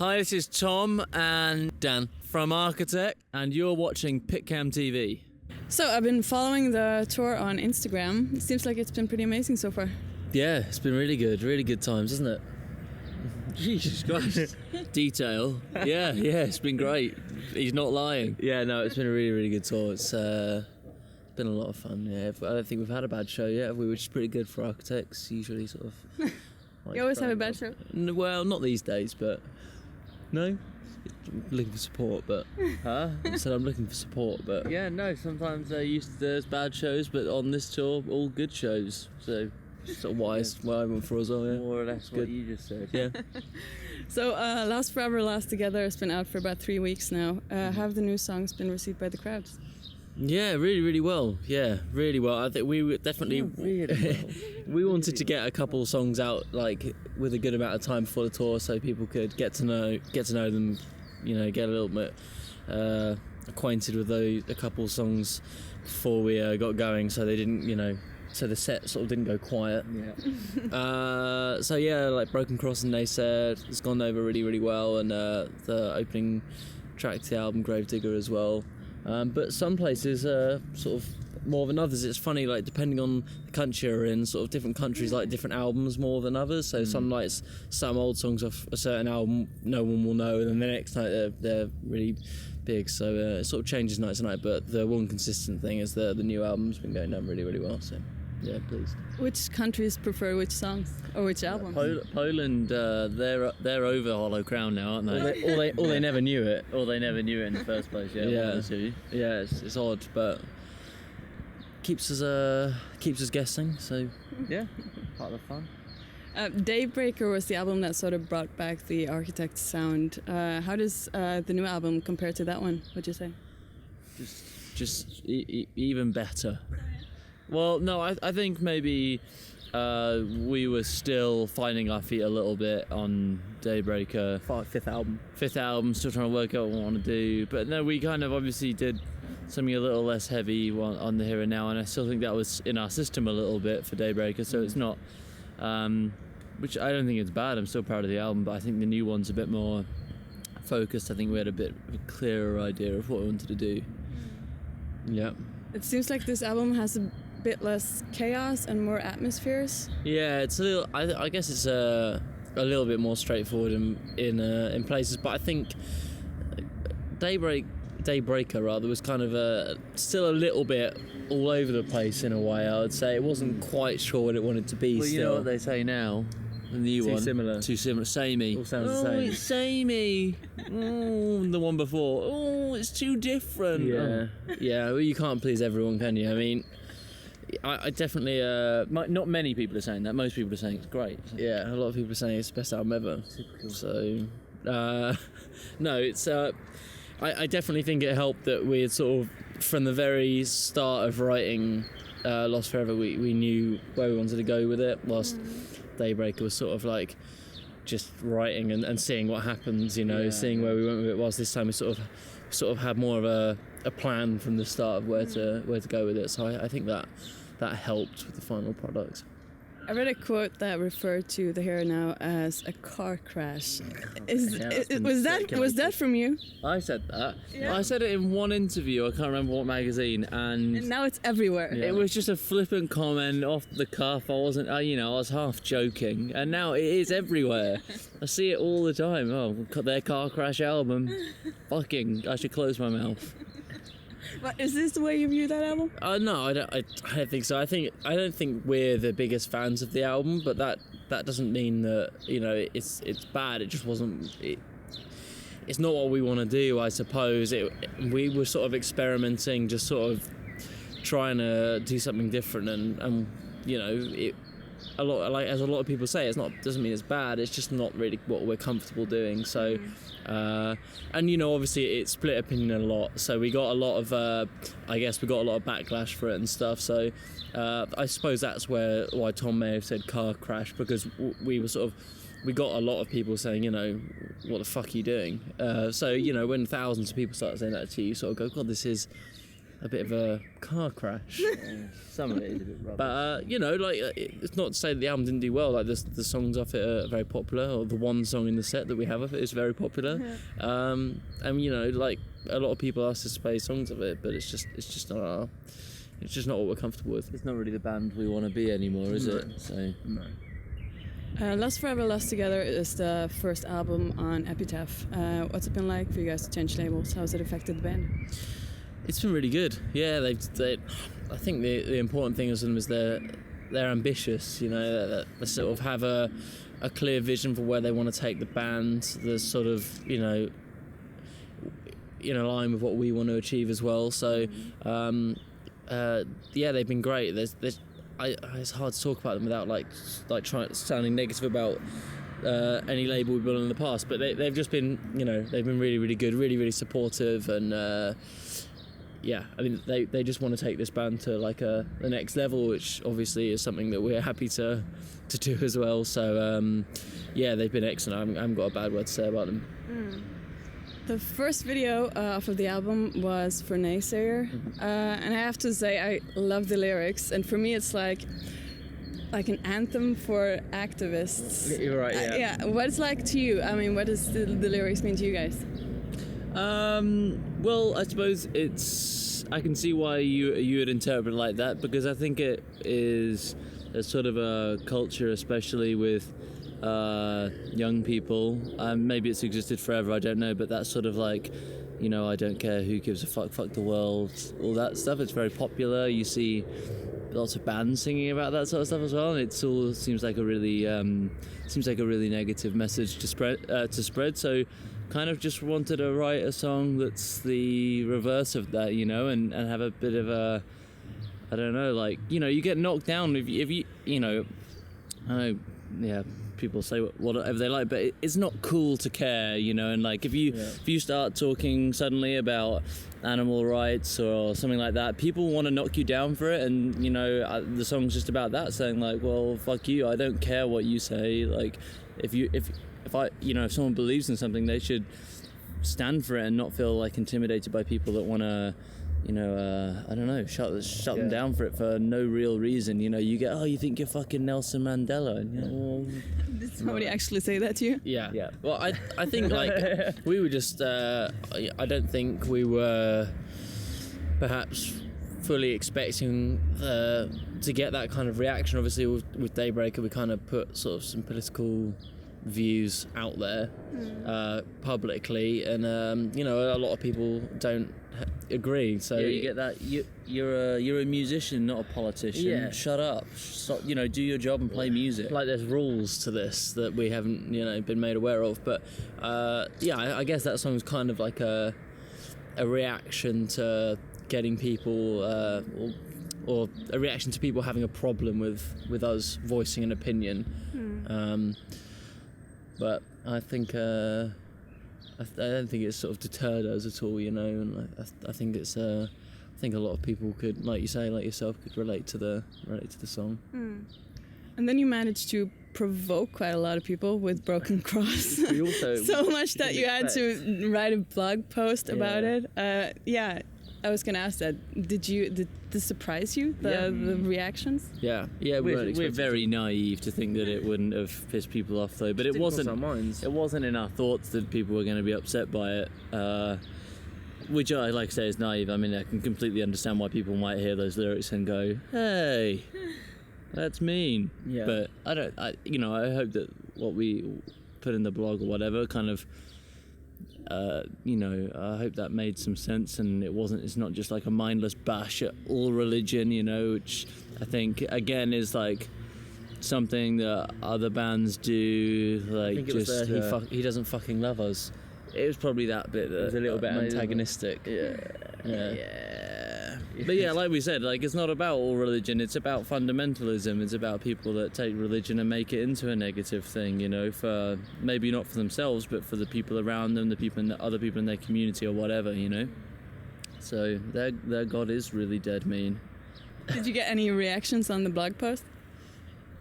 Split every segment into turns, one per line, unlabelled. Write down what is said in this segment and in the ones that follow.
Hi, this is Tom and Dan from Architect, and you're watching PITCAM TV.
So I've been following the tour on Instagram. It seems like it's been pretty amazing so far.
Yeah, it's been really good times, hasn't it? Jesus Christ. Detail. Yeah, it's been great. He's not lying. Yeah, no, it's been a really good tour. It's been a lot of fun, yeah. I don't think we've had a bad show yet, have we? Which is pretty good for architects, usually sort of.
You always have a bad show?
Well, not these days, but... No? I'm looking for support, but... Huh? I said I'm looking for support, but... Yeah, no, sometimes there's bad shows, but on this tour, all good shows, so... Sort of wise, what I went for as well, yeah. More or less what you just said. Yeah.
So, Last Forever, Last Together has been out for about 3 weeks now. Have the new songs been received by the crowds?
Yeah, really well. Yeah, really well. I think we were definitely... we wanted to get a couple songs out, like, with a good amount of time before the tour so people could get to know them, you know, get a little bit acquainted with a couple songs before we got going, so they didn't, you know... So the set sort of didn't go quiet. Yeah. So yeah, like Broken Cross and They Said, it's gone over really well, and the opening track to the album Gravedigger as well. But some places are sort of more than others. It's funny, like depending on the country you're in, sort of different countries like different albums more than others. So some old songs off a certain album no one will know, and then the next night they're really big. So it sort of changes night to night. But the one consistent thing is the new album's been going down really well. So. Yeah, pleased.
Which countries prefer which songs or which albums?
Poland, they're over Hollow Crown now, aren't they? Or they never knew it. Or they never knew it in the first place. Yeah. It's odd, but keeps us guessing. So yeah, part of the fun.
Daybreaker was the album that sort of brought back the Architect sound. How does the new album compare to that one? Would you say?
Just even better. Well, no, I think maybe we were still finding our feet a little bit on Daybreaker. Fifth album, still trying to work out what we want to do. But no, we kind of obviously did something a little less heavy on the Here and Now, and I still think that was in our system a little bit for Daybreaker, so it's not... which I don't think it's bad, I'm still proud of the album, but I think the new one's a bit more focused. I think we had a bit of a clearer idea of what we wanted to do. Yeah.
It seems like this album has a bit less chaos and more atmospheres.
Yeah, it's a little. I guess it's a little bit more straightforward in places, but I think Daybreaker rather was kind of still a little bit all over the place in a way. I would say it wasn't quite sure what it wanted to be. Well, you know what they say now. The new one. Too similar. Samey. All sounds the same. It's samey. The one before. Oh, it's too different. Yeah. Yeah. Well, you can't please everyone, can you? I mean, I definitely. Not many people are saying that. Most people are saying it's great. Yeah. A lot of people are saying it's the best album ever. Typical. So, no, it's. I definitely think it helped that we had sort of from the very start of writing Lost Forever, we knew where we wanted to go with it. Whilst Daybreaker was sort of like just writing and seeing what happens, you know, seeing where we went with it. Whilst this time we sort of had more of a plan from the start of where to go with it. So I think that helped with the final product.
I read a quote that referred to the Here and Now as a car crash. Was that from you?
I said that. Yeah. I said it in one interview. I can't remember what magazine, and
now it's everywhere.
Yeah. It was just a flippant comment off the cuff. I wasn't, I was half joking, and now it is everywhere. I see it all the time. Oh, their car crash album. Fucking, I should close my mouth.
But is this the way you view that album?
No, I don't think so. I don't think we're the biggest fans of the album, but that doesn't mean that, you know, it's bad. It just wasn't. It's not what we want to do, I suppose. We were sort of experimenting, just sort of trying to do something different, and you know, a lot, like as a lot of people say, doesn't mean it's bad. It's just not really what we're comfortable doing. So. And you know, obviously it split opinion a lot, so we got a lot of backlash for it and stuff, so I suppose that's why Tom may have said car crash, because we got a lot of people saying, you know, what the fuck are you doing? So, you know, when thousands of people start saying that to you, you sort of go, God, this is a bit of a car crash.
Some of it is a bit rubbish.
But it's not to say that the album didn't do well. Like the songs off it are very popular, or the one song in the set that we have of it is very popular. And like a lot of people ask us to play songs of it, but it's just not what we're comfortable with.
It's not really the band we want to be anymore, is it? So
no.
Lost Forever, Lost Together is the first album on Epitaph. What's it been like for you guys to change labels? How's it affected the band?
It's been really good. Yeah, I think the important thing is them is they're ambitious. They sort of have a clear vision for where they want to take the band. There's sort of in line with what we want to achieve as well. So they've been great. It's hard to talk about them without sounding negative about any label we've been on in the past. But they've just been they've been really, really good, really, really supportive, and they just want to take this band to the next level, which obviously is something that we're happy to do as well. So they've been excellent. I haven't got a bad word to say about them.
The first video off of the album was for Naysayer, and I have to say I love the lyrics, and for me it's like an anthem for activists.
You're right,
yeah. What it's like to you? I mean, what does the lyrics mean to you guys?
Well, I suppose I can see why you would interpret it like that, because I think it is a sort of a culture, especially with young people. Maybe it's existed forever, I don't know, but that's sort of I don't care, who gives a fuck the world, all that stuff. It's very popular. You see lots of bands singing about that sort of stuff as well, and it all seems like a really negative message to spread. So kind of just wanted to write a song that's the reverse of that, and have a bit of a, I don't know, you get knocked down if you I know, yeah, people say whatever they like, but it's not cool to care, and if you start talking suddenly about animal rights or something like that, people want to knock you down for it, and the song's just about that, saying well, fuck you, I don't care what you say. If someone believes in something, they should stand for it and not feel intimidated by people that want to I don't know, shut them down for it for no real reason. You get, you think you're fucking Nelson Mandela, and
did somebody actually say that to you?
Yeah. Well, I think we were just I don't think we were perhaps fully expecting to get that kind of reaction. Obviously with Daybreaker we kind of put sort of some political views out there publicly, and a lot of people don't agree. So
you get that. You're a musician, not a politician.
Yeah.
Shut up. Stop, do your job and play music.
There's rules to this that we haven't been made aware of. But I guess that song's kind of like a reaction to getting people or a reaction to people having a problem with us voicing an opinion. But I think I don't think it's sort of deterred us at all, and I think it's I think a lot of people could, like you say, like yourself, could relate to the song.
And then you managed to provoke quite a lot of people with Broken Cross.
We also
so much that you had to write a blog post about it. I was going to ask that. Did this surprise you, the reactions?
Yeah.
We're very naive to think that it wouldn't have pissed people off, though. But it wasn't. It wasn't in our thoughts that people were going to be upset by it. Which I like to say is naive. I mean, I can completely understand why people might hear those lyrics and go, "Hey, that's mean."
Yeah.
But I hope that what we put in the blog or whatever kind of. I hope that made some sense, and it's not just like a mindless bash at all religion, which I think again is something that other bands do.
I think it was he doesn't fucking love us.
It was probably that bit that
was a little bit antagonistic.
Yeah. But yeah, like we said, it's not about all religion. It's about fundamentalism. It's about people that take religion and make it into a negative thing. For maybe not for themselves, but for the people around them, other people in their community or whatever. So their God is really dead mean.
Did you get any reactions on the blog post?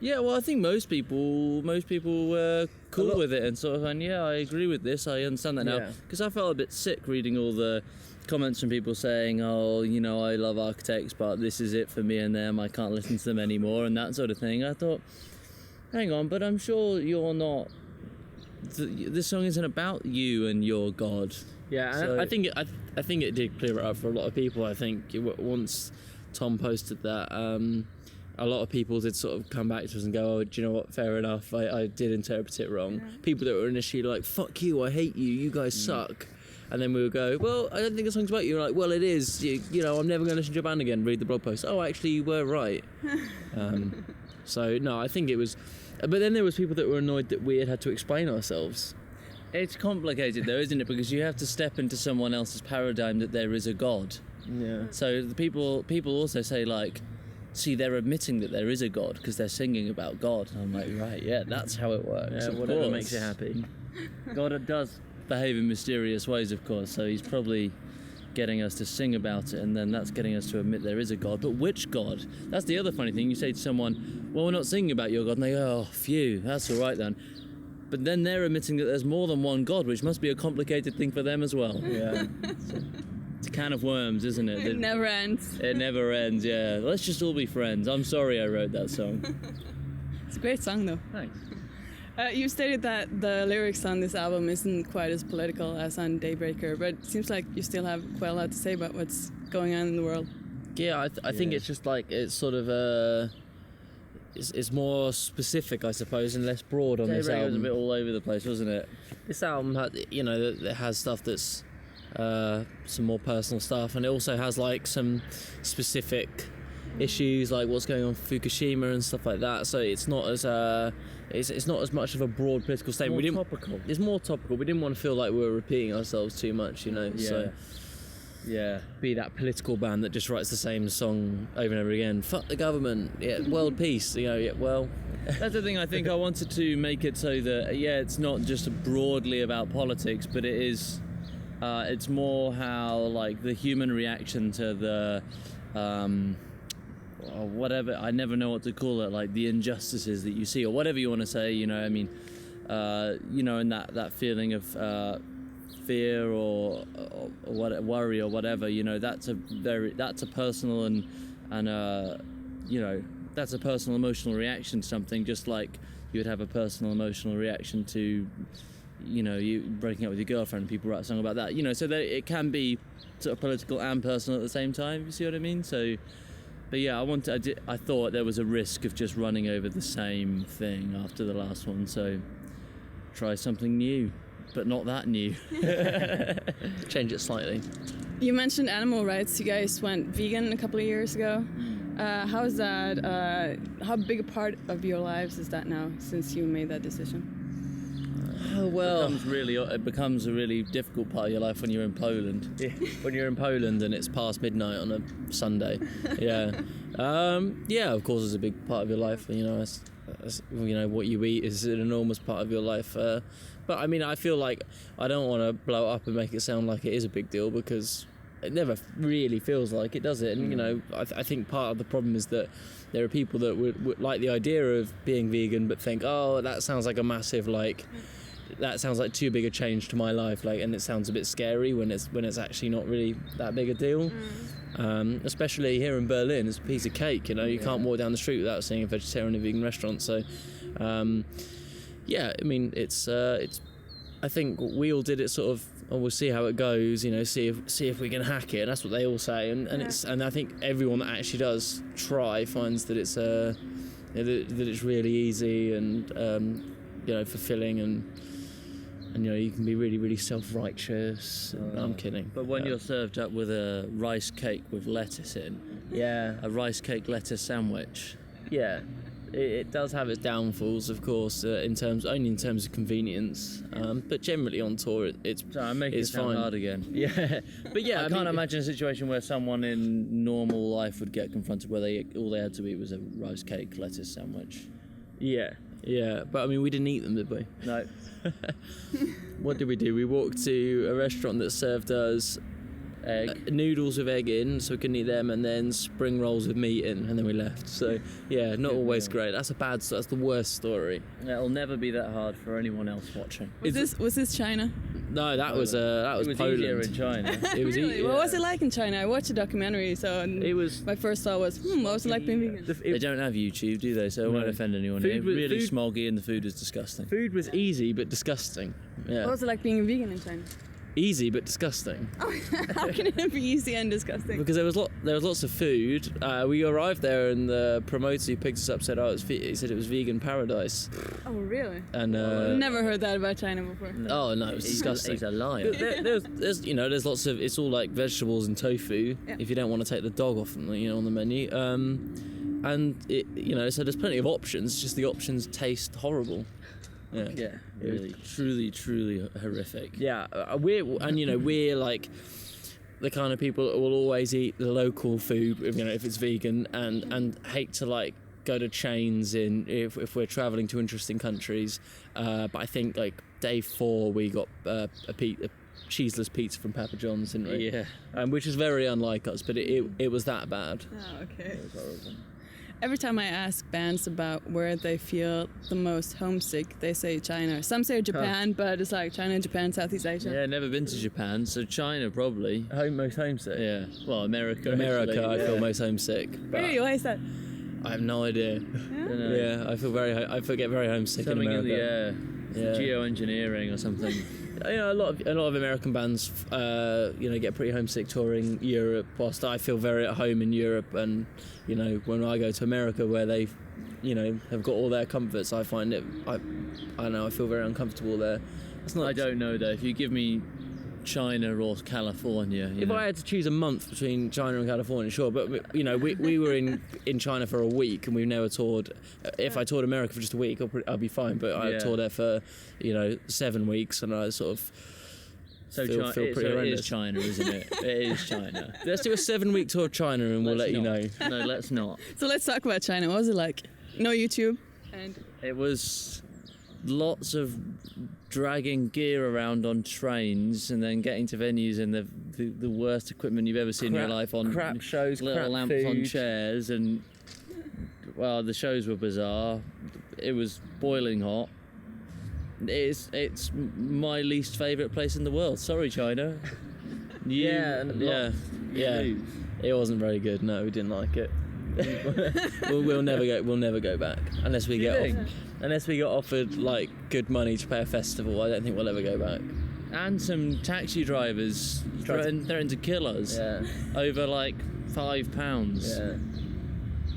Yeah, well, I think most people were cool with it and sort of, and I agree with this, I understand that now. Because I felt a bit sick reading all the comments from people saying, oh, I love architects, but this is it for me and them, I can't listen to them anymore, and that sort of thing. I thought, hang on, but I'm sure you're not, this song isn't about you and your God.
Yeah, so, I think it did clear it up for a lot of people. I think once Tom posted that, a lot of people did sort of come back to us and go, oh, do you know what, fair enough, I did interpret it wrong. Yeah. People that were initially like, fuck you, I hate you, you guys suck. And then we would go, well, I don't think the song's about you. We're like, well, it is. I'm never going to listen to your band again. Read the blog post. Oh, actually, you were right. So, no, I think it was... But then there was people that were annoyed that we had to explain ourselves.
It's complicated, though, isn't it? Because you have to step into someone else's paradigm that there is a God.
Yeah.
So the people also say, like, see, they're admitting that there is a God because they're singing about God. And I'm like, right, yeah, that's how it works.
Yeah, whatever makes you happy.
God does behave in mysterious ways, of course, so he's probably getting us to sing about it, and then that's getting us to admit there is a God. But which God? That's the other funny thing. You say to someone, well, we're not singing about your God, and they go, oh, phew, that's all right then. But then they're admitting that there's more than one God, which must be a complicated thing for them as well.
Yeah.
It's a can of worms, isn't it?
It never ends.
It never ends, yeah. Let's just all be friends. I'm sorry I wrote that song.
It's a great song, though.
Thanks.
You stated that the lyrics on this album isn't quite as political as on Daybreaker, but it seems like you still have quite a lot to say about what's going on in the world.
Yeah, I think it's just like, it's sort of it's more specific, I suppose, and less broad on this album.
Daybreaker was a bit all over the place, wasn't it?
This album, it has stuff that's some more personal stuff, and it also has like some specific issues, like what's going on in Fukushima and stuff like that. So it's not as it's not as much of a broad political statement. It's more topical. We didn't want to feel like we were repeating ourselves too much,
Yeah.
So be that political band that just writes the same song over and over again. Fuck the government. Yeah, world peace. Well.
That's the thing. I think I wanted to make it so that it's not just broadly about politics, but it is. It's more how like the human reaction to the. Or whatever, I never know what to call it, like the injustices that you see, or whatever you want to say, I mean, and that feeling of fear or what, worry or whatever, that's a personal and that's a personal emotional reaction to something, just like you would have a personal emotional reaction to, you breaking up with your girlfriend, and people write a song about that, so that it can be sort of political and personal at the same time, you see what I mean? So. But yeah, I thought there was a risk of just running over the same thing after the last one, so try something new, but not that new.
Change it slightly.
You mentioned animal rights. You guys went vegan a couple of years ago. How is that? How big a part of your lives is that now, since you made that decision?
It becomes a really difficult part of your life when you're in Poland. Yeah. When you're in Poland and it's past midnight on a Sunday. Yeah. Of course it's a big part of your life. What you eat is an enormous part of your life. But I mean, I feel like I don't want to blow it up and make it sound like it is a big deal, because it never really feels like it, does it? And I think part of the problem is that there are people that would like the idea of being vegan but think, oh, that sounds like a massive that sounds like too big a change to my life, and it sounds a bit scary when it's actually not really that big a deal. Especially here in Berlin, it's a piece of cake. You can't walk down the street without seeing a vegetarian and vegan restaurant. So, I mean, it's. I think we all did it sort of. We'll see how it goes. See if we can hack it. And that's what they all say. And I think everyone that actually does try finds that it's that it's really easy and fulfilling and you can be really, really self-righteous. I'm kidding.
But when you're served up with a rice cake with lettuce in, a rice cake lettuce sandwich,
it does have its downfalls, of course, in terms of convenience. But generally on tour, it's
fine. Hard again.
Yeah, but
I can't imagine a situation where someone in normal life would get confronted where all they had to eat was a rice cake lettuce sandwich.
Yeah, but I mean, we didn't eat them, did we?
No.
What did we do? We walked to a restaurant that served us noodles with egg in, so we couldn't eat them, and then spring rolls with meat in, and then we left. So yeah, not always great. That's that's the worst story.
It'll never be that hard for anyone else watching.
Was this China?
No, that was Poland.
Easier in China.
It was
really? What was it like in China? I watched a documentary, so my first thought was, what was it like being vegan?
They don't have YouTube, do they? So it won't offend anyone. It was really smoggy, and the food was disgusting.
Food was easy but disgusting. Yeah.
What was it like being a vegan in China?
Easy but disgusting.
How can it be easy and disgusting?
Because there was lots of food. We arrived there, and the promoter who picked us up said, he said it was vegan paradise.
Oh, really?
And
never heard that about China before.
No. Oh no, it was disgusting.
He's a liar.
There's lots of, it's all like vegetables and tofu. Yeah. If you don't want to take the dog off on the menu, and so there's plenty of options. Just the options taste horrible. Yeah,
really, truly horrific.
Yeah, we're like the kind of people that will always eat the local food, if it's vegan, and hate to like go to chains if we're traveling to interesting countries. But I think like day 4 we got a cheeseless pizza from Papa John's, didn't we?
Yeah,
which is very unlike us, but it was that bad.
Oh, okay.
It was horrible.
Every time I ask bands about where they feel the most homesick, they say China. Some say Japan, but it's like China, Japan, Southeast Asia.
Yeah, never been to Japan, so China probably.
Most homesick?
Yeah. Well, America.
Actually, I feel most homesick.
Really? Why is that?
I have no idea. Yeah, I get very homesick
something
in America.
In the air. Geoengineering or something.
A lot of American bands, get pretty homesick touring Europe. Whilst I feel very at home in Europe, and when I go to America, where they, have got all their comforts, I find it. I don't know. I feel very uncomfortable there.
I don't know though. If you give me China or California,
if I had to choose a month between China and California, sure. But we were in China for a week, and we've never toured. If I toured America for just a week, I'd be fine. But I toured there for 7 weeks, and I sort of feel pretty horrendous.
It is China, isn't it? It is China.
Let's do a 7-week tour of China, and we'll let you know.
No, let's not.
So let's talk about China. What was it like? No YouTube, and
it was lots of dragging gear around on trains and then getting to venues in the worst equipment you've ever seen in your life, on
crap shows,
little
crap
lamps
food.
on chairs, and the shows were bizarre. It was boiling hot. It's my least favourite place in the world. Sorry, China.
Yeah. It wasn't very good. No, we didn't like it. we'll never go back unless we get offered like good money to pay a festival. I don't think we'll ever go back.
And some taxi drivers threatened to kill us over like £5.
Yeah.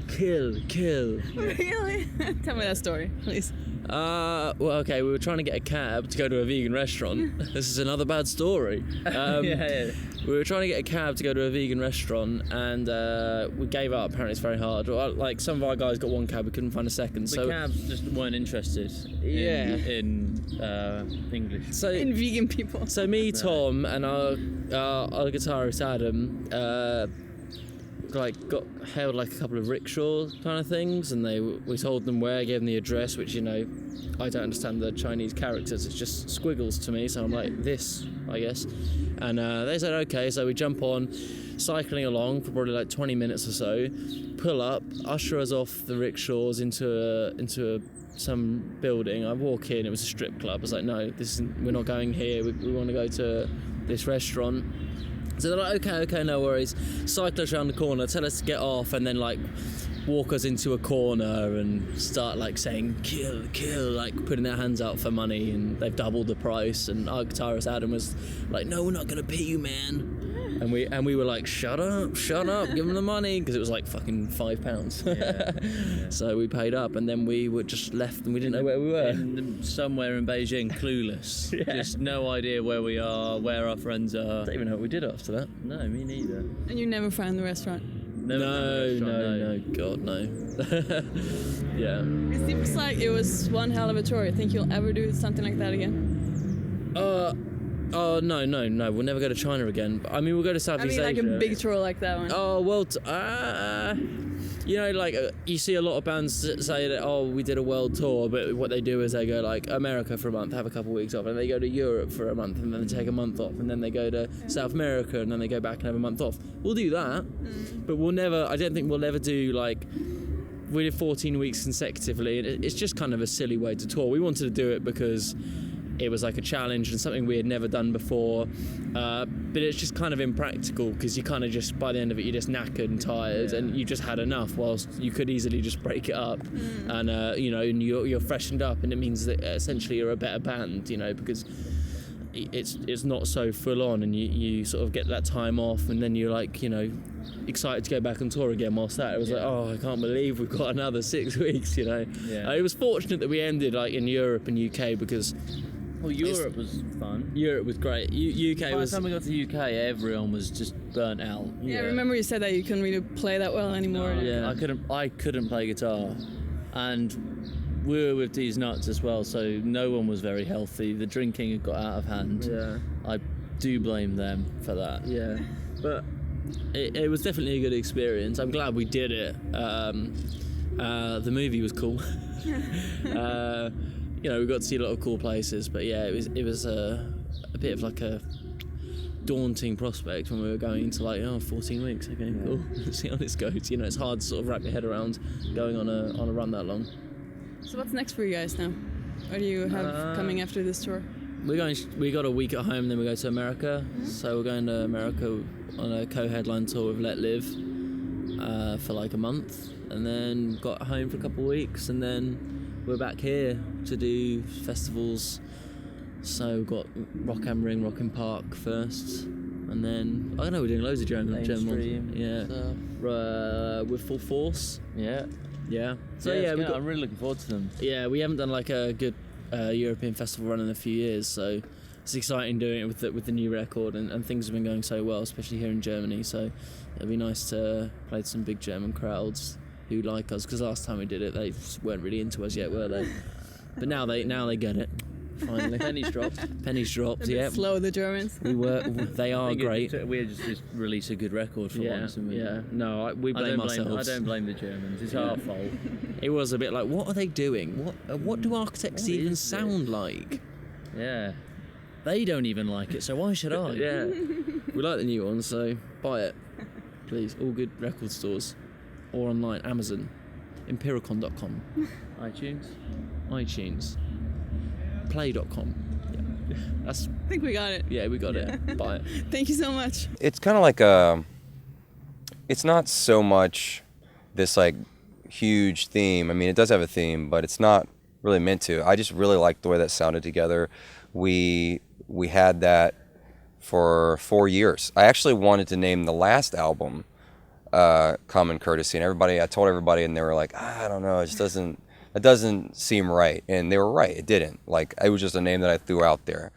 Kill.
Really? Tell me that story, please.
Well, okay, we were trying to get a cab to go to a vegan restaurant. This is another bad story. We were trying to get a cab to go to a vegan restaurant, and we gave up. Apparently it's very hard. Like, some of our guys got one cab, we couldn't find a second.
The cabs just weren't interested in English.
In vegan people.
So me, Tom, and our guitarist Adam got hailed like a couple of rickshaw kind of things, and we told them where, gave them the address, which I don't understand the Chinese characters, it's just squiggles to me, so I'm like, this, I guess. And they said okay, so we jump on, cycling along for probably like 20 minutes or so, pull up, usher us off the rickshaws into some building. I walk in, it was a strip club. I was like, no, we're not going here, we want to go to this restaurant. So they're like, okay, no worries. Cycle us around the corner, tell us to get off, and then like walk us into a corner and start like saying kill, like putting their hands out for money, and they've doubled the price. And our guitarist Adam was like, no, we're not gonna pay you, man. And we were like, shut up, give them the money, because it was like fucking £5.
Yeah.
So we paid up, and then we were just left, and we didn't know where we were.
Somewhere in Beijing, clueless. Just no idea where we are, where our friends are.
I don't even know what we did after that.
No, me neither.
And you never found the restaurant?
No, God, no. Yeah.
It seems like it was one hell of a tour. Think you'll ever do something like that again?
No, we'll never go to China again. I mean, we'll go to Southeast Asia.
Like a big tour like that one.
Oh, well, You know, like you see a lot of bands that say that, oh, we did a world tour, but what they do is they go like America for a month, have a couple of weeks off, and they go to Europe for a month, and then they take a month off, and then they go to South America, and then they go back and have a month off. We'll do that, but I don't think we'll ever do like, we did 14 weeks consecutively, and it's just kind of a silly way to tour. We wanted to do it because it was like a challenge and something we had never done before, but it's just kind of impractical because you kind of just, by the end of it, you're just knackered and tired, and you just had enough, whilst you could easily just break it up, and you know, and you're freshened up, and it means that essentially you're a better band, you know, because it's not so full on, and you sort of get that time off, and then you're like, you know, excited to go back on tour again. Whilst that, it was like, oh, I can't believe we've got another 6 weeks, you know. It was fortunate that we ended like in Europe and UK, because
well, Europe was fun.
Europe was great. UK
By
was.
the time we got to UK, everyone was just burnt out.
Yeah, I remember you said that you couldn't really play that well anymore.
No,
Yeah.
I couldn't play guitar, and we were with these nuts as well, so no one was very healthy. The drinking had got out of hand.
Yeah.
I do blame them for that.
Yeah, but it was definitely a good experience. I'm glad we did it. The movie was cool. You know, we got to see a lot of cool places, but yeah, it was a bit of like a daunting prospect when we were going into like, 14 weeks. Okay, cool. Let's see how this goes. You know, it's hard to sort of wrap your head around going on a run that long.
So what's next for you guys now? What do you have coming after this tour?
We got a week at home, then we go to America. So we're going to America on a co-headline tour with Let Live for like a month, and then got home for a couple of weeks, and then we're back here to do festivals. So we've got Rock am Ring, Rock in Park first, and then I don't know, we're doing loads of German with Full Force.
Yeah.
So
I'm really looking forward to them.
Yeah, we haven't done like a good European festival run in a few years, so it's exciting doing it with the new record, and things have been going so well, especially here in Germany. So it'll be nice to play to some big German crowds who like us, because last time we did it, they weren't really into us yet, were they? But now they get it. Finally, pennies dropped. Yeah.
Slow, the Germans.
They are great.
We just release a good record for once. And
we blame ourselves.
I don't blame the Germans. It's our fault.
It was a bit like, what are they doing? What do architects even sound like?
Yeah. They don't even like it, so why should I?
Yeah. We like the new one, so buy it, please. All good record stores, or online, Amazon, Empiricon.com, iTunes, Play.com. Yeah.
I think we got it.
Yeah, we got it. Buy it.
Thank you so much.
It's kind of like it's not so much this like huge theme. I mean, it does have a theme, but it's not really meant to. I just really liked the way that sounded together. We had that for 4 years. I actually wanted to name the last album Common Courtesy, and I told everybody, and they were like, I don't know, it doesn't seem right. And they were right, it didn't. Like, it was just a name that I threw out there.